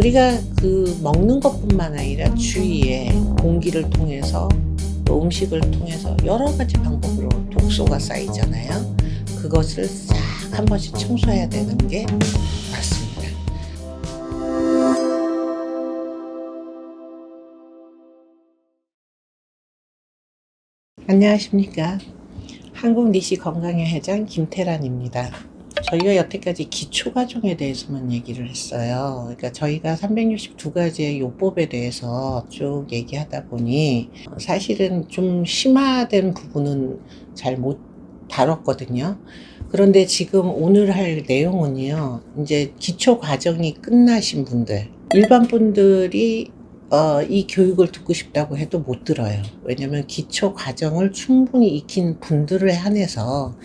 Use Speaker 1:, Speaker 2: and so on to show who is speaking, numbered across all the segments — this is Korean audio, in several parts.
Speaker 1: 우리가 그 먹는 것뿐만 아니라 주위에 공기를 통해서 또 음식을 통해서 여러 가지 방법으로 독소가 쌓이잖아요. 그것을 싹 한 번씩 청소해야 되는 게 맞습니다. 안녕하십니까. 한국니시건강의회장 김태란입니다. 저희가 여태까지 기초과정에 대해서만 얘기를 했어요. 그러니까 저희가 362가지의 요법에 대해서 쭉 얘기하다 보니 사실은 좀 심화된 부분은 잘 못 다뤘거든요. 그런데 지금 오늘 할 내용은요, 이제 기초과정이 끝나신 분들, 일반 분들이 이 교육을 듣고 싶다고 해도 못 들어요. 왜냐면 기초 과정을 충분히 익힌 분들에 한해서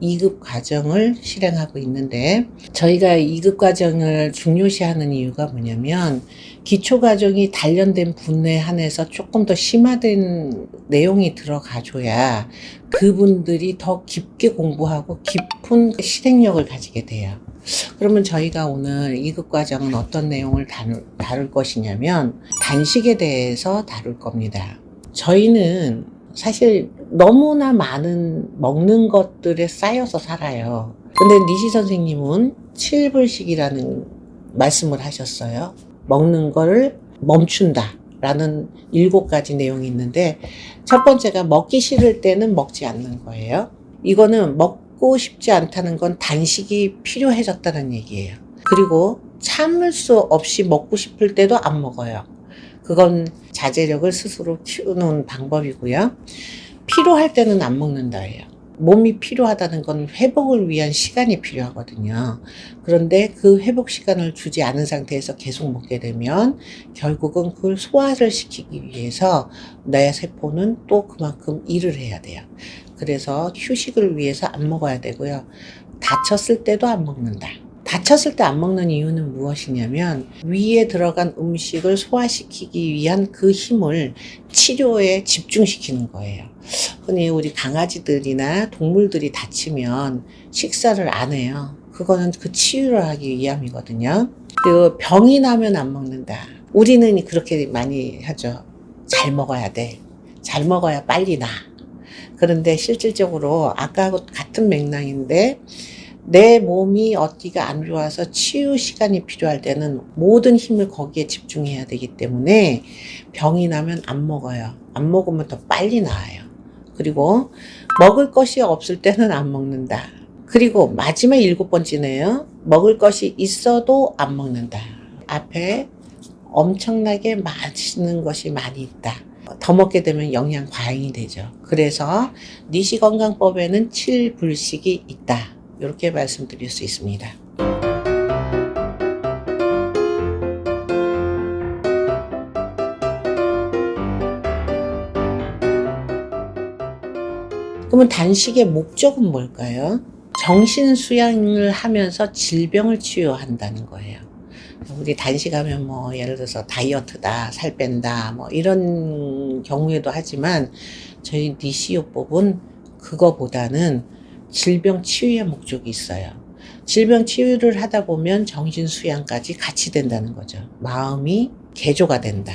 Speaker 1: 2급 과정을 실행하고 있는데, 저희가 2급 과정을 중요시하는 이유가 뭐냐면 기초 과정이 단련된 분에 한해서 조금 더 심화된 내용이 들어가줘야 그분들이 더 깊게 공부하고 깊은 실행력을 가지게 돼요. 그러면 저희가 오늘 2급 과정은 어떤 내용을 다룰 것이냐면 단식에 대해서 다룰 겁니다. 저희는 사실 너무나 많은 먹는 것들에 쌓여서 살아요. 근데 니시 선생님은 7불씩이라는 말씀을 하셨어요. 먹는 거를 멈춘다 라는 7가지 내용이 있는데, 첫 번째가 먹기 싫을 때는 먹지 않는 거예요. 이거는 먹고 싶지 않다는 건 단식이 필요해졌다는 얘기예요. 그리고 참을 수 없이 먹고 싶을 때도 안 먹어요. 그건 자제력을 스스로 키우는 방법이고요. 필요할 때는 안 먹는다예요. 몸이 필요하다는 건 회복을 위한 시간이 필요하거든요. 그런데 그 회복 시간을 주지 않은 상태에서 계속 먹게 되면 결국은 그걸 소화를 시키기 위해서 내 세포는 또 그만큼 일을 해야 돼요. 그래서 휴식을 위해서 안 먹어야 되고요. 다쳤을 때도 안 먹는다. 다쳤을 때 안 먹는 이유는 무엇이냐면 위에 들어간 음식을 소화시키기 위한 그 힘을 치료에 집중시키는 거예요. 흔히 우리 강아지들이나 동물들이 다치면 식사를 안 해요. 그거는 그 치유를 하기 위함이거든요. 그리고 병이 나면 안 먹는다. 우리는 그렇게 많이 하죠. 잘 먹어야 돼. 잘 먹어야 빨리 나. 그런데 실질적으로 아까 같은 맥락인데 내 몸이 어디가 안 좋아서 치유 시간이 필요할 때는 모든 힘을 거기에 집중해야 되기 때문에 병이 나면 안 먹어요. 안 먹으면 더 빨리 나아요. 그리고 먹을 것이 없을 때는 안 먹는다. 그리고 마지막 7번째네요. 먹을 것이 있어도 안 먹는다. 앞에 엄청나게 맛있는 것이 많이 있다. 더 먹게 되면 영양 과잉이 되죠. 그래서 니시건강법에는 7불식이 있다. 이렇게 말씀드릴 수 있습니다. 그러면 단식의 목적은 뭘까요? 정신 수양을 하면서 질병을 치유한다는 거예요. 우리 단식하면 뭐 예를 들어서 다이어트다, 살 뺀다, 뭐 이런 경우에도 하지만 저희 니시요법은 그거보다는 질병 치유의 목적이 있어요. 질병 치유를 하다 보면 정신 수양까지 같이 된다는 거죠. 마음이 개조가 된다.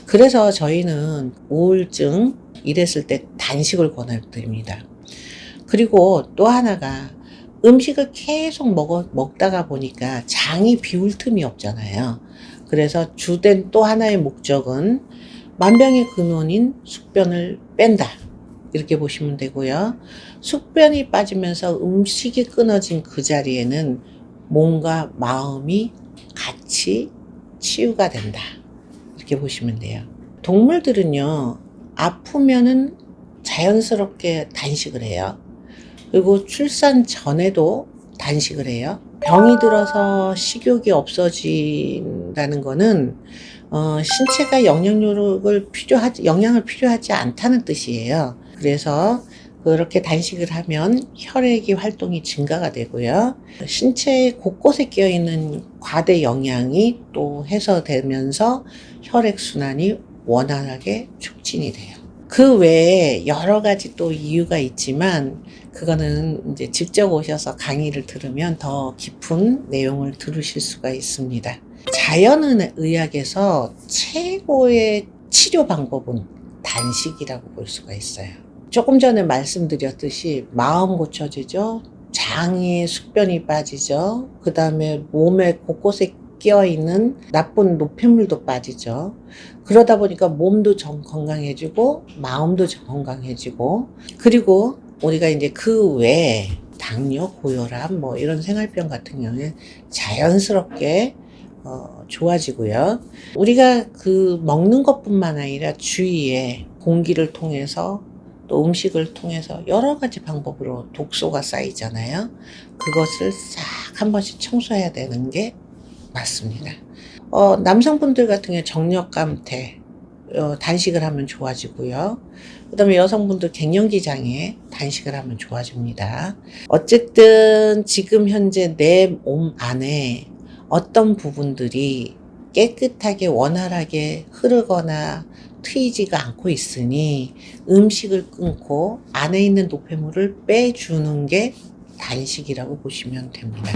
Speaker 1: 그래서 저희는 우울증 이랬을 때 단식을 권해드립니다. 그리고 또 하나가 음식을 계속 먹다가 보니까 장이 비울 틈이 없잖아요. 그래서 주된 또 하나의 목적은 만병의 근원인 숙변을 뺀다. 이렇게 보시면 되고요. 숙변이 빠지면서 음식이 끊어진 그 자리에는 몸과 마음이 같이 치유가 된다. 이렇게 보시면 돼요. 동물들은요, 아프면은 자연스럽게 단식을 해요. 그리고 출산 전에도 단식을 해요. 병이 들어서 식욕이 없어진다는 거는 신체가 영양을 필요하지 않다는 뜻이에요. 그래서 그렇게 단식을 하면 혈액이 활동이 증가가 되고요. 신체 곳곳에 끼어있는 과대 영양이 또 해소되면서 혈액순환이 원활하게 촉진이 돼요. 그 외에 여러 가지 또 이유가 있지만 그거는 이제 직접 오셔서 강의를 들으면 더 깊은 내용을 들으실 수가 있습니다. 자연의학에서 최고의 치료 방법은 단식이라고 볼 수가 있어요. 조금 전에 말씀드렸듯이 마음 고쳐지죠. 장의 숙변이 빠지죠. 그 다음에 몸에 곳곳에 끼어있는 나쁜 노폐물도 빠지죠. 그러다 보니까 몸도 정 건강해지고 마음도 정 건강해지고, 그리고 우리가 이제 그 외에 당뇨, 고혈압 뭐 이런 생활병 같은 경우에 자연스럽게 좋아지고요. 우리가 그 먹는 것뿐만 아니라 주위에 공기를 통해서 또 음식을 통해서 여러 가지 방법으로 독소가 쌓이잖아요. 그것을 싹 한 번씩 청소해야 되는 게 맞습니다. 남성분들 같은 경우 정력 감퇴, 단식을 하면 좋아지고요. 그 다음에 여성분들 갱년기 장애 단식을 하면 좋아집니다. 어쨌든 지금 현재 내 몸 안에 어떤 부분들이 깨끗하게 원활하게 흐르거나 트이지가 않고 있으니 음식을 끊고 안에 있는 노폐물을 빼주는 게 단식이라고 보시면 됩니다.